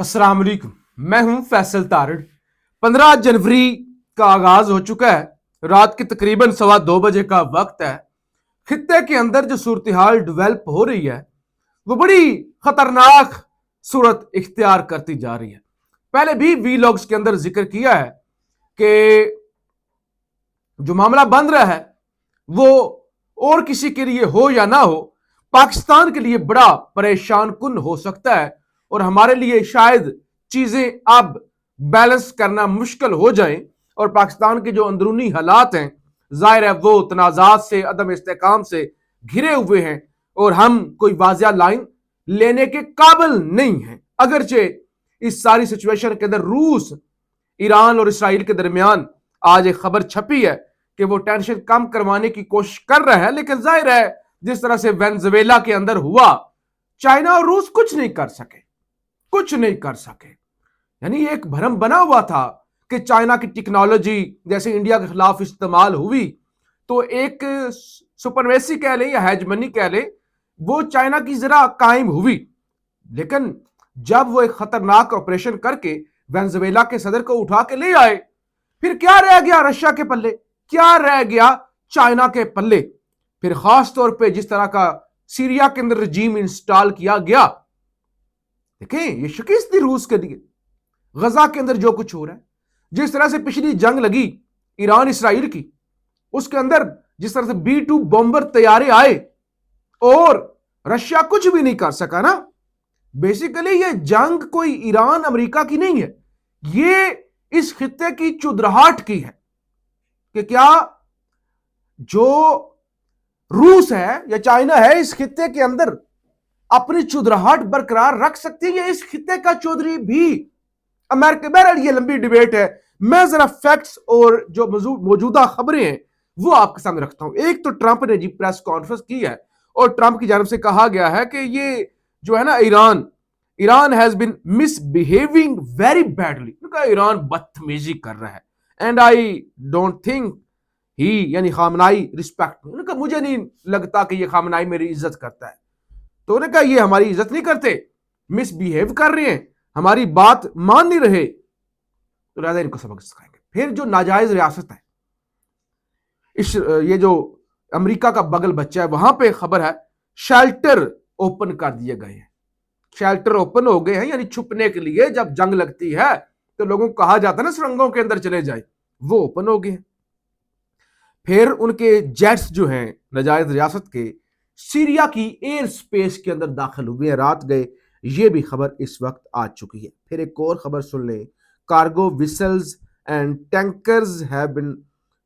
अस्सलाम वालेकुम। मैं हूं फैसल तारड़। 15 जनवरी का आगाज हो चुका है। रात के तकरीबन 2:15 का वक्त है। खित्ते के अंदर जो सूरत हाल डेवलप हो रही है वो बड़ी खतरनाक सूरत इख्तियार करती जा रही है। पहले भी वीलॉग्स के अंदर जिक्र किया है कि जो मामला बन रहा है वो और किसी के लिए हो या ना हो, पाकिस्तान के लिए बड़ा परेशान कुन हो सकता है और हमारे लिए शायद चीजें अब बैलेंस करना मुश्किल हो जाए। और पाकिस्तान के जो अंदरूनी हालात हैं जाहिर है वो तनाजात से, अदम इस्तेकाम से घिरे हुए हैं और हम कोई वाजिया लाइन लेने के काबिल नहीं हैं। अगरचे इस सारी सिचुएशन के अंदर रूस, ईरान और इसराइल के दरमियान आज एक खबर छपी है कि वो टेंशन कम करवाने की कोशिश कर रहा है, लेकिन जाहिर है जिस तरह से वेनेजुएला के अंदर हुआ, चाइना और रूस कुछ नहीं कर सके। यानी एक भ्रम बना हुआ था कि चाइना की टेक्नोलॉजी जैसे इंडिया के खिलाफ इस्तेमाल हुई तो एक सुपरमेसी कह ले या हेजमनी कह ले, वो चाइना की जरा कायम हुई। लेकिन जब वो एक खतरनाक ऑपरेशन करके वेनेजुएला के सदर को उठा के ले आए, फिर क्या रह गया रशिया के पल्ले, क्या रह गया चाइना के पल्ले। फिर खास तौर पे जिस तरह का सीरिया के अंदर रजीम इंस्टॉल किया गया, देखें ये शिकस्त थी रूस के लिए। गजा के अंदर जो कुछ हो रहा है, जिस तरह से पिछली जंग लगी ईरान इसराइल की, उसके अंदर जिस तरह से B-2 बॉम्बर तैयारे आए और रशिया कुछ भी नहीं कर सका ना। बेसिकली ये जंग कोई ईरान अमेरिका की नहीं है, ये इस खित्ते की चुदराहट की है कि क्या जो रूस है या चाइना है इस खित्ते के अंदर अपनी चुदराहट बरकरार रख सकती है, या इस खित्ते का चौधरी भी अमेरिका। बहरहाल ये लंबी डिबेट है, मैं जरा फैक्ट्स और जो मौजूदा खबरें हैं वो आपके सामने रखता हूं। एक तो ट्रंप ने जी प्रेस कॉन्फ्रेंस की है और ट्रंप की जानब से कहा गया है कि ये जो है ना Iran has been misbehaving very badly. Iran बदतमीजी कर रहा है and I don't think he यानी खामनाई रिस्पेक्ट, मुझे नहीं लगता कि ये खामनाई मेरी इज्जत करता है। तो उन्होंने कहा ये हमारी इज्जत नहीं करते, मिसबिहेव कर रहे हैं, हमारी बात मान नहीं रहे, तो लिहाजा इनको सबक सिखाएंगे। फिर जो नाजायज रियासत है, ये जो अमेरिका का बगल बच्चा है, वहां पे खबर है शेल्टर ओपन कर दिए गए हैं। शेल्टर ओपन हो गए हैं यानी छुपने के लिए जब जंग लगती है तो लोगों को कहा जाता है ना सुरंगों के अंदर चले जाए, वो ओपन हो गए हैं। फिर उनके जेट्स जो हैं नाजायज रियासत के सीरिया की एयर स्पेस के अंदर दाखिल हुए हैं, रात गए। ये भी खबर इस वक्त आ चुकी है। फिर एक और खबर सुन लें, cargo vessels and tankers have been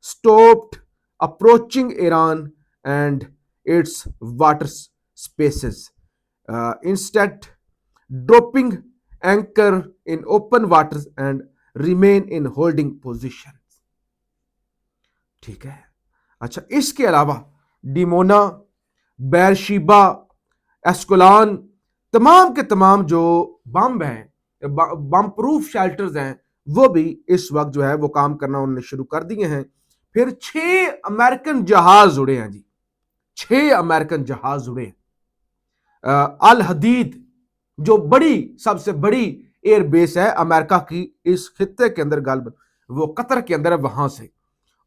stopped approaching Iran and its water spaces, instead dropping anchor in open waters and remain in holding position. ठीक है, अच्छा, इसके अलावा डिमोना, बेरशीबा, एस्कोलान, तमाम के तमाम जो बम हैं, बम प्रूफ शेल्टर्स हैं, वो भी इस वक्त जो है वो काम करना उन्होंने शुरू कर दिए हैं। फिर 6 अमेरिकन जहाज उड़े हैं जी, 6 अमेरिकन जहाज उड़े हैं। अल हदीद जो सबसे बड़ी एयर बेस है अमेरिका की इस खित्ते के अंदर, गालबन वो कतर के अंदर है, वहां से।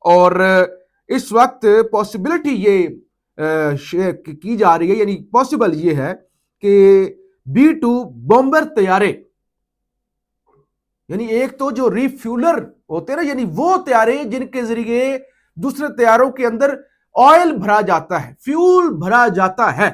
और इस वक्त पॉसिबिलिटी ये की जा रही है, यानी पॉसिबल ये है कि B-2 बॉम्बर तैयारे, यानी एक तो जो रिफ्यूलर होते हैं ना, यानी वो तैयारे जिनके जरिए दूसरे तैयारों के अंदर ऑयल भरा जाता है, फ्यूल भरा जाता है,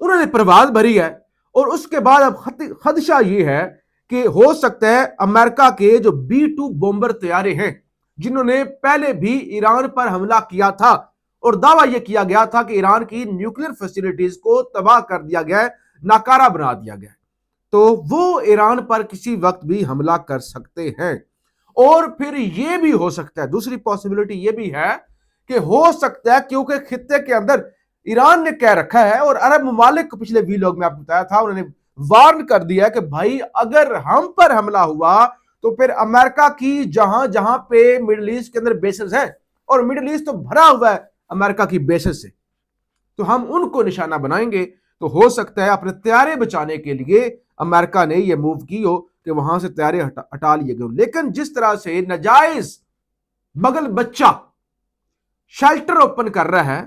उन्होंने परवाज भरी है। और उसके बाद अब खदशा ये है कि हो सकता है अमेरिका के जो B-2 बॉम्बर तैयारे हैं, जिन्होंने पहले भी ईरान पर हमला किया था और दावा यह किया गया था कि ईरान की न्यूक्लियर फैसिलिटीज को तबाह कर दिया गया है, नाकारा बना दिया गया है, तो वो ईरान पर किसी वक्त भी हमला कर सकते हैं। और फिर यह भी हो सकता है, दूसरी पॉसिबिलिटी यह भी है कि हो सकता है क्योंकि खित्ते के अंदर ईरान ने कह रखा है और अरब ममालिक को पिछले वीलॉग में आपको बताया था, उन्होंने वार्न कर दिया कि भाई अगर हम पर हमला हुआ तो फिर अमेरिका की जहां जहां पे मिडिल ईस्ट के अंदर बेसेस हैं, और मिडिल ईस्ट तो भरा हुआ है अमेरिका की बेसेस से, तो हम उनको निशाना बनाएंगे। تو ہو سکتا ہے اپنے طیارے بچانے کے لیے امریکہ نے یہ موو کی ہو کہ وہاں سے طیارے ہٹا لیے گئے. لیکن جس طرح سے ناجائز بغل بچہ شیلٹر اوپن کر رہا ہے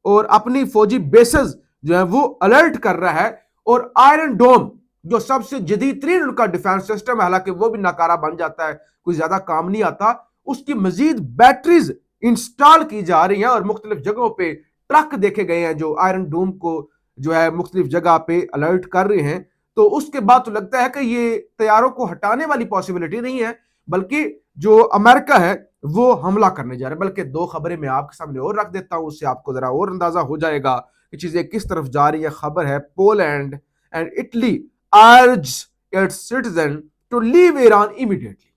اور اپنی فوجی بیسز جو ہے وہ الرٹ کر رہا ہے, اور آئرن ڈوم جو سب سے جدید ترین ان کا ڈیفنس سسٹم ہے, حالانکہ وہ بھی ناکارہ بن جاتا ہے, کوئی زیادہ کام نہیں آتا, اس کی مزید بیٹریز انسٹال کی جا رہی ہیں اور مختلف جگہوں پہ ٹرک دیکھے گئے ہیں جو آئرن ڈوم کو جو ہے مختلف جگہ پہ الرٹ کر رہے ہیں. تو اس کے بعد تو لگتا ہے کہ یہ طیاروں کو ہٹانے والی پاسبلٹی نہیں ہے, بلکہ جو امریکہ ہے وہ حملہ کرنے جا رہا ہے. بلکہ دو خبریں میں آپ کے سامنے اور رکھ دیتا ہوں, اس سے آپ کو ذرا اور اندازہ ہو جائے گا کہ چیزیں کس طرف جا رہی ہیں. خبر ہے Poland and Italy urge its citizen to leave Iran immediately.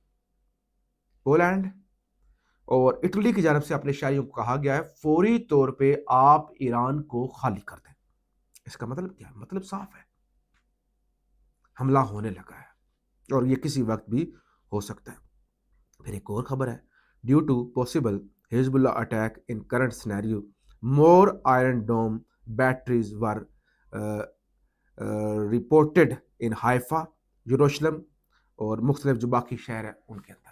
Poland اور اٹلی کی جانب سے اپنے شہریوں کو کہا گیا ہے فوری طور پہ آپ ایران کو خالی کر دیں. اس کا مطلب کیا ہے؟ مطلب صاف ہے, حملہ ہونے لگا ہے اور یہ کسی وقت بھی ہو سکتا ہے. پھر ایک اور خبر ہے, due to possible Hezbollah attack in current scenario more iron dome batteries were reported in Haifa, یروشلم اور مختلف جو باقی شہر ہیں ان کے اندر.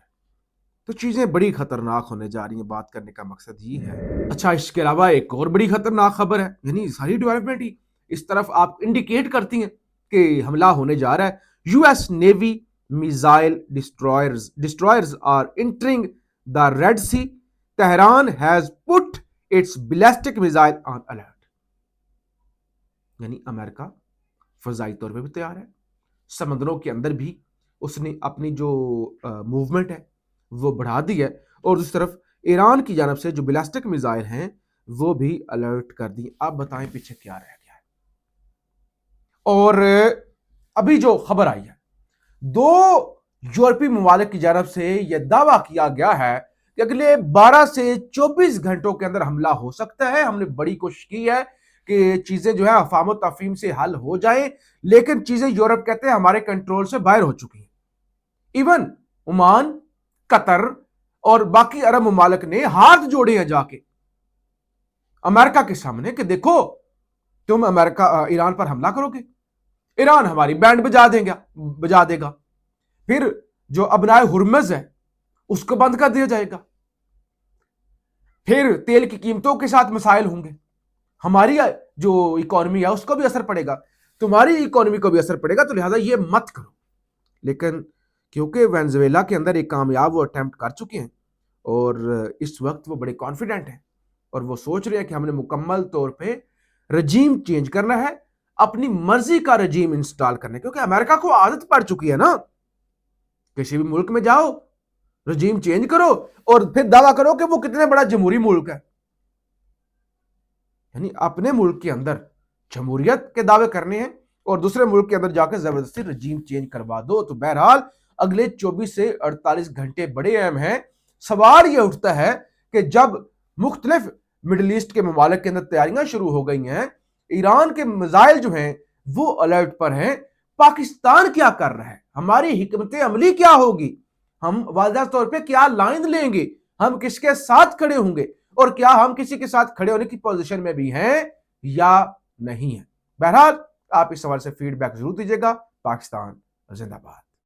تو چیزیں بڑی خطرناک ہونے جا رہی ہیں, بات کرنے کا مقصد یہ ہے. اچھا, اس کے علاوہ ایک اور بڑی خطرناک خبر ہے, یعنی ساری ڈیولپمنٹ ہی اس طرف آپ انڈیکیٹ کرتی ہیں کہ حملہ ہونے جا رہا ہے. U S Navy missile destroyers are entering the Red Sea, Tehran has put its ballistic missile on alert. یعنی امریکہ فضائی طور پہ بھی تیار ہے, سمندروں کے اندر بھی اس نے اپنی جو موومنٹ ہے وہ بڑھا دی ہے, اور اس طرف ایران کی جانب سے جو بیلسٹک میزائل ہیں وہ بھی الرٹ کر دی. آپ بتائیں پیچھے کیا رہ گیا ہے. اور ابھی جو خبر آئی ہے, دو یورپی ممالک کی جانب سے یہ دعویٰ کیا گیا ہے کہ اگلے 12 سے 24 گھنٹوں کے اندر حملہ ہو سکتا ہے. ہم نے بڑی کوشش کی ہے کہ چیزیں جو ہے افہام و تفہیم سے حل ہو جائیں, لیکن چیزیں یورپ کہتے ہیں ہمارے کنٹرول سے باہر ہو چکی ہیں. ایون عمان, قطر اور باقی عرب ممالک نے ہاتھ جوڑے ہیں جا کے امریکہ کے سامنے کہ دیکھو تم امریکہ ایران پر حملہ کرو گے, ایران ہماری بینڈ بجا دے گا, پھر جو ابنائے ہرمز ہے اس کو بند کر دیا جائے گا, پھر تیل کی قیمتوں کے ساتھ مسائل ہوں گے, ہماری جو اکانومی ہے اس کو بھی اثر پڑے گا, تمہاری اکانومی کو بھی اثر پڑے گا, تو لہٰذا یہ مت کرو. لیکن کیونکہ وینزویلا کے اندر ایک کامیاب وہ اٹیمپٹ کر چکے ہیں اور اس وقت وہ بڑے کانفیڈنٹ ہیں اور وہ سوچ رہے ہیں کہ ہم نے مکمل طور پہ رجیم چینج کرنا ہے, اپنی مرضی کا رجیم انسٹال کرنا ہے, کیونکہ امریکہ کو عادت پڑ چکی ہے نا, کسی بھی ملک میں جاؤ رجیم چینج کرو اور پھر دعویٰ کرو کہ وہ کتنے بڑا جمہوری ملک ہے. یعنی اپنے ملک کے اندر جمہوریت کے دعوے کرنے ہیں اور دوسرے ملک کے اندر جا کے زبردستی رجیم چینج کروا دو. تو بہرحال اگلے 24 سے 48 گھنٹے بڑے اہم ہیں. سوال یہ اٹھتا ہے کہ جب مختلف مڈل ایسٹ کے ممالک کے اندر تیاریاں شروع ہو گئی ہیں, ایران کے میزائل جو ہیں وہ الرٹ پر ہیں, پاکستان کیا کر رہا ہے, ہماری حکمت عملی کیا ہوگی, ہم واضح طور پہ کیا لائن لیں گے, ہم کس کے ساتھ کھڑے ہوں گے, اور کیا ہم کسی کے ساتھ کھڑے ہونے کی پوزیشن میں بھی ہیں یا نہیں ہیں. بہرحال آپ اس سوال سے فیڈ بیک ضرور دیجیے گا. پاکستان زندہ باد.